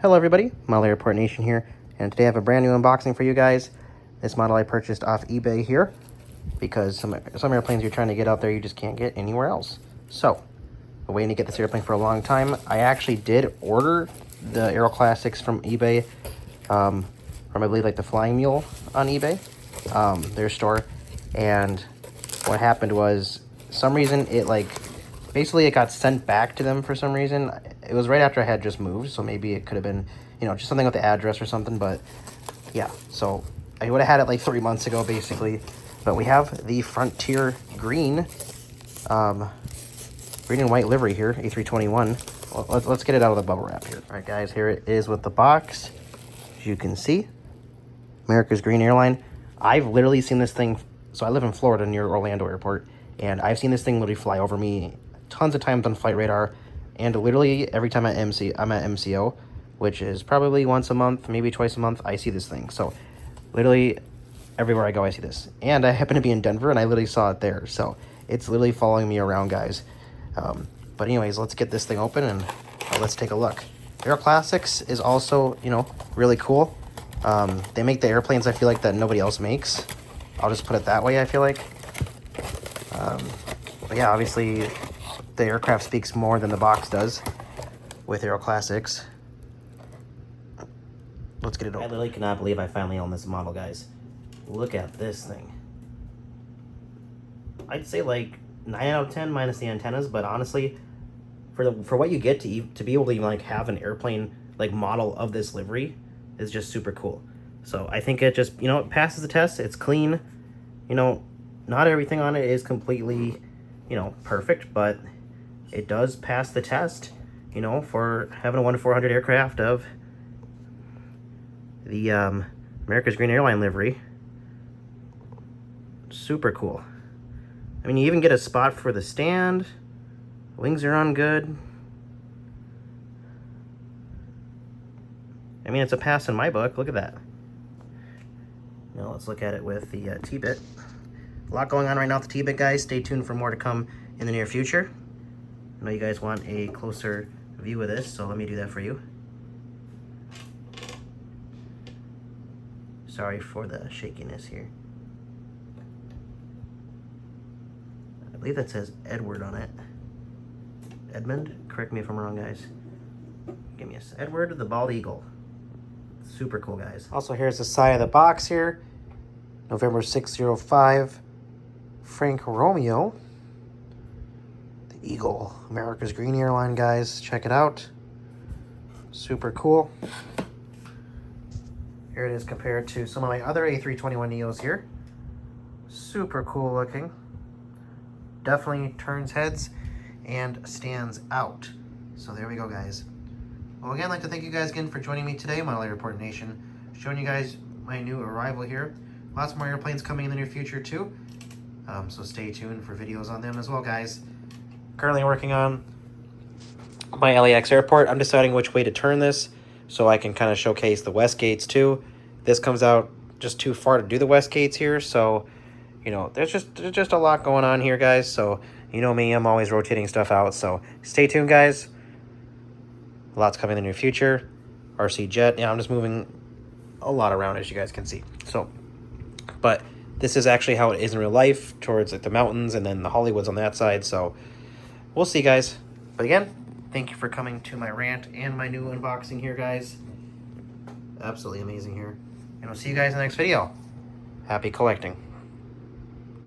Hello everybody, Model Airport Nation here, and today I have a brand new unboxing for you guys. This model I purchased off eBay here, because some airplanes you're trying to get out there you just can't get anywhere else. So, I'm waiting to get this airplane for a long time. I actually did order the Aeroclassics from eBay, from I believe like the Flying Mule on eBay, their store, and what happened was, some reason it basically it got sent back to them for some reason. It was right after I had just moved, so maybe it could have been, just something with the address or something, but yeah. So I would have had it like 3 months ago, basically. But we have the Frontier green, green and white livery here, A321. Let's get it out of the bubble wrap here. All right, guys, here it is with the box. As you can see, America's Green Airline. I've literally seen this thing, so I live in Florida near Orlando Airport, and I've seen this thing literally fly over me tons of times on Flight Radar, and literally every time I'm at MCO, which is probably once a month, maybe twice a month, I see this thing. So literally everywhere I go, I see this. And I happen to be in Denver, and I literally saw it there. So it's literally following me around, guys. But anyways, let's get this thing open, and let's take a look. Aeroclassics is also, really cool. They make the airplanes, I feel like, that nobody else makes. I'll just put it that way, I feel like. But yeah, obviously, the aircraft speaks more than the box does with Aeroclassics. Let's get it open. I literally cannot believe I finally own this model, guys. Look at this thing. I'd say like 9 out of 10 minus the antennas, but honestly, for what you get to be able to even have an airplane model of this livery is just super cool. So I think it just, it passes the test. It's clean. Not everything on it is completely, perfect, but it does pass the test, for having a 1-400 aircraft of the America's Green Airline livery. Super cool. I mean, you even get a spot for the stand. Wings are on good. I mean, it's a pass in my book. Look at that. Now let's look at it with the T-bit. A lot going on right now with the T-bit, guys. Stay tuned for more to come in the near future. I know you guys want a closer view of this, so let me do that for you. Sorry for the shakiness here. I believe that says Edward on it. Edmund? Correct me if I'm wrong, guys. Give me a Edward the Bald Eagle. Super cool, guys. Also, here's the side of the box here. November 605. Frank Romeo. The Eagle. America's Green Airline, guys. Check it out. Super cool. Here it is compared to some of my other A321neos here. Super cool looking. Definitely turns heads and stands out. So there we go, guys. Well, again, I'd like to thank you guys again for joining me today, Model Airport Nation. Showing you guys my new arrival here. Lots more airplanes coming in the near future too. So stay tuned for videos on them as well, guys. Currently working on my LAX airport. I'm deciding which way to turn this so I can kind of showcase the west gates too. This comes out just too far to do the west gates here, so there's just a lot going on here, guys. So you know me, I'm always rotating stuff out. So stay tuned, guys. Lots coming in the near future. RC Jet. Yeah, I'm just moving a lot around, as you guys can see. So, but this is actually how it is in real life, towards the mountains, and then the Hollywood's on that side. So we'll see, guys. But again, thank you for coming to my rant and my new unboxing here, guys. Absolutely amazing here. And I'll see you guys in the next video. Happy collecting.